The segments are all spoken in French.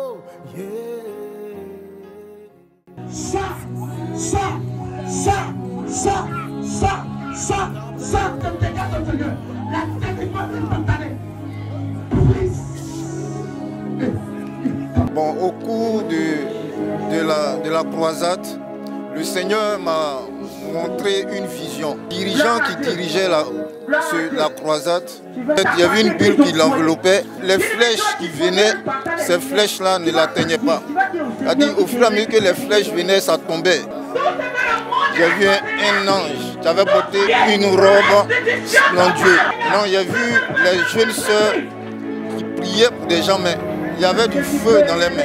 Oh, yeah. Bon, au cours de la croisade, le Seigneur m'a montré une vision. Le dirigeant qui dirigeait la croisade, il y avait une bulle qui l'enveloppait. Les flèches qui venaient, ces flèches-là ne l'atteignaient pas. C'est-à-dire, au fur et à mesure que les flèches venaient, ça tombait. J'ai vu un ange qui avait porté une robe splendieuse. Non, j'ai vu les jeunes sœurs qui priaient pour des gens, mais il y avait du feu dans les mains.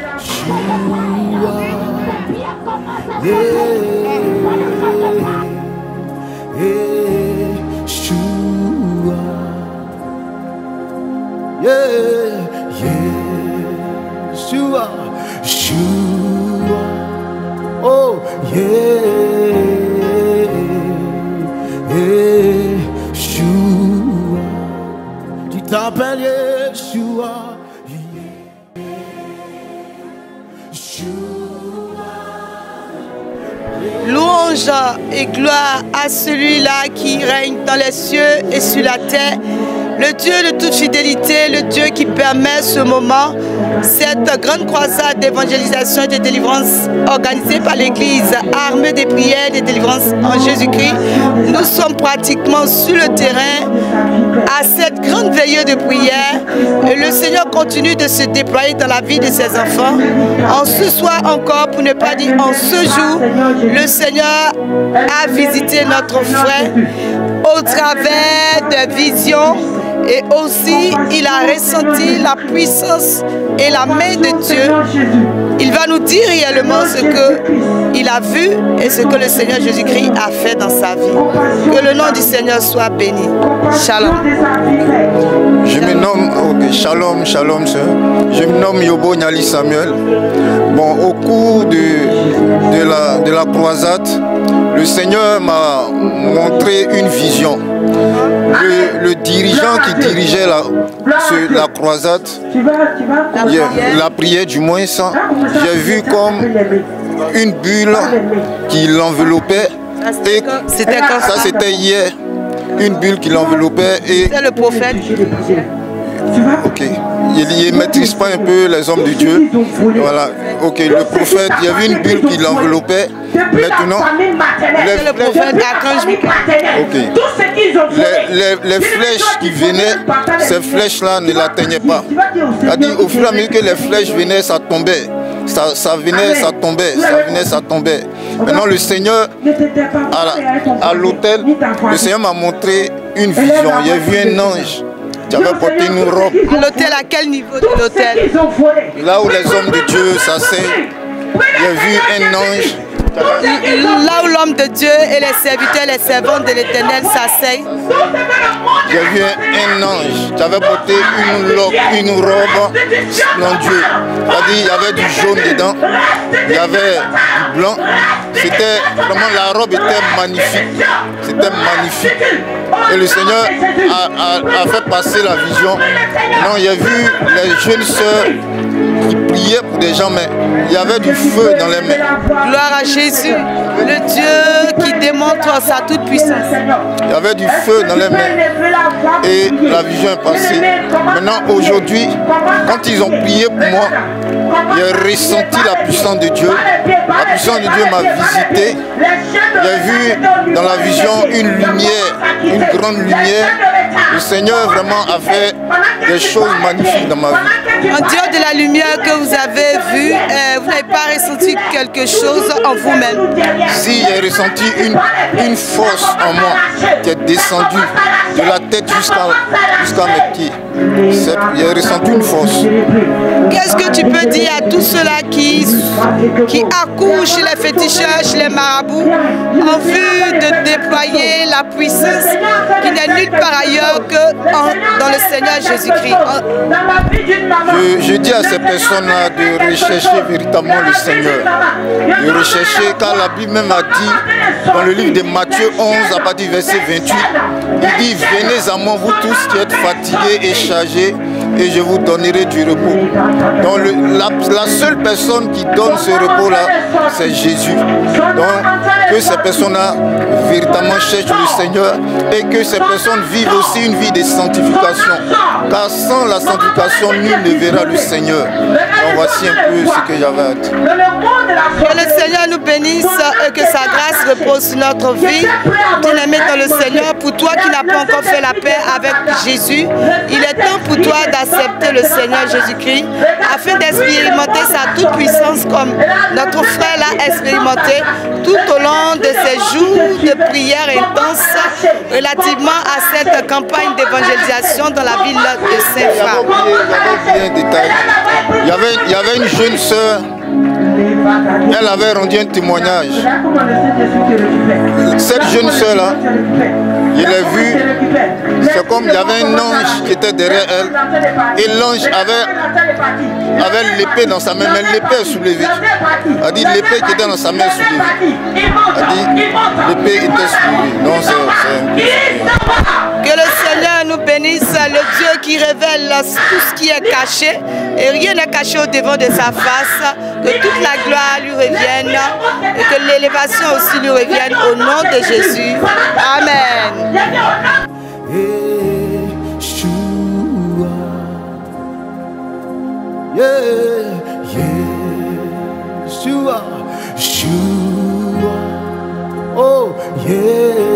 Oh, yeah. Yeshua. Tu t'appelles Yeshua. Louange et gloire à celui-là qui règne dans les cieux et sur la terre, le Dieu de toute fidélité, le Dieu qui permet ce moment, cette grande croisade d'évangélisation et de délivrance organisée par l'Église, armée des prières et des délivrances en Jésus-Christ. Nous sommes pratiquement sur le terrain à cette grande veillée de prière et le Seigneur continue de se déployer dans la vie de ses enfants. En ce soir encore, pour ne pas dire en ce jour, le Seigneur a visité notre frère au travers de visions. Et aussi, il a ressenti la puissance et la main de Dieu. Il va nous dire réellement ce qu'il a vu et ce que le Seigneur Jésus-Christ a fait dans sa vie. Que le nom du Seigneur soit béni. Shalom. Je me nomme, shalom, shalom, sœur. Je me nomme Yobo Nyali Samuel. Bon, au cours de la croisade, le Seigneur m'a montré une vision. Le dirigeant qui dirigeait la croisade, la prière du moins, j'ai vu comme une bulle qui l'enveloppait. Ça c'était hier, une bulle qui l'enveloppait. C'est le prophète. Ok, il ne maîtrise pas un peu les hommes de Dieu. Voilà, ok, le prophète, il y avait une bulle qui l'enveloppait. Maintenant, le prophète les flèches qui venaient, ces flèches-là ne l'atteignaient pas. C'est-à-dire, au fur et à mesure que les flèches venaient, ça tombait. Ça venait, ça tombait, ça venait, ça tombait. Maintenant, le Seigneur, à l'autel, le Seigneur m'a montré une vision. Il y a vu un ange qui avait porté une robe. L'autel, à quel niveau de l'autel? Là où les hommes de Dieu s'asseyent, il y a vu un ange. Là où l'homme de Dieu et les serviteurs, les servantes de l'Éternel s'asseyent. J'ai vu un ange qui avait porté une robe splendieuse. C'est-à-dire, il y avait du jaune dedans, il y avait du blanc. C'était vraiment, la robe était magnifique. C'était magnifique. Et le Seigneur a fait passer la vision. Non, il y a vu les jeunes sœurs qui priaient pour des gens, mais il y avait du feu dans les mains. Gloire à Jésus, le Dieu qui démontre sa toute puissance. Il y avait du feu dans les mains et la vision est passée. Maintenant, aujourd'hui, quand ils ont prié pour moi, j'ai ressenti la puissance de Dieu. La puissance de Dieu m'a visité. J'ai vu dans la vision une lumière, une grande lumière. Le Seigneur vraiment a fait des choses magnifiques dans ma vie. En dehors de la lumière que vous avez vue, vous n'avez pas ressenti quelque chose en vous-même? Si, j'ai ressenti une force en moi qui est descendue de la tête jusqu'à mes pieds. J'ai ressenti une force. Qu'est-ce que tu peux dire à tous ceux-là qui accourent chez les féticheurs, chez les marabouts, en vue de déployer la puissance qui n'est nulle part ailleurs que dans le Seigneur Jésus-Christ? Je dis à ces personnes-là de rechercher véritablement le Seigneur. De rechercher, car la Bible même a dit, dans le livre de Matthieu 11, à partir du verset 28, il dit, venez à moi vous tous qui êtes fatigués et chargés, et je vous donnerai du repos. Donc la seule personne qui donne ce repos-là, c'est Jésus. Donc que ces personnes-là véritablement cherchent le Seigneur et que ces personnes vivent aussi une vie de sanctification. Car sans la sanctification, nul ne verra le Seigneur. Donc voici un peu ce que j'avais à dire. Que le Seigneur nous bénisse et que sa grâce repose sur notre vie. Bien-aimé dans le Seigneur, pour toi qui n'as pas encore fait la paix avec Jésus, il est temps pour toi d'accepter le Seigneur Jésus-Christ afin d'expérimenter sa toute-puissance comme notre frère l'a expérimenté tout au long de ces jours de prière intense relativement à cette campagne d'évangélisation dans la ville de Saint-Franc. J'avais oublié un détail. Il y avait une jeune sœur. Elle avait rendu un témoignage. Cette jeune sœur-là, je l'ai vue, c'est comme il y avait un ange qui était derrière elle. Et l'ange avait l'épée dans sa main, mais l'épée est soulevée. Elle dit l'épée qui était dans sa main est soulevée. Elle dit l'épée était soulevée. Non, c'est un peu... Que le Seigneur nous bénisse, le Dieu qui révèle tout ce qui est caché. Et rien n'est caché au devant de sa face. Que toute la gloire lui revienne et que l'élévation aussi lui revienne au nom de Jésus. Amen. Yeshua. Oh, yeah.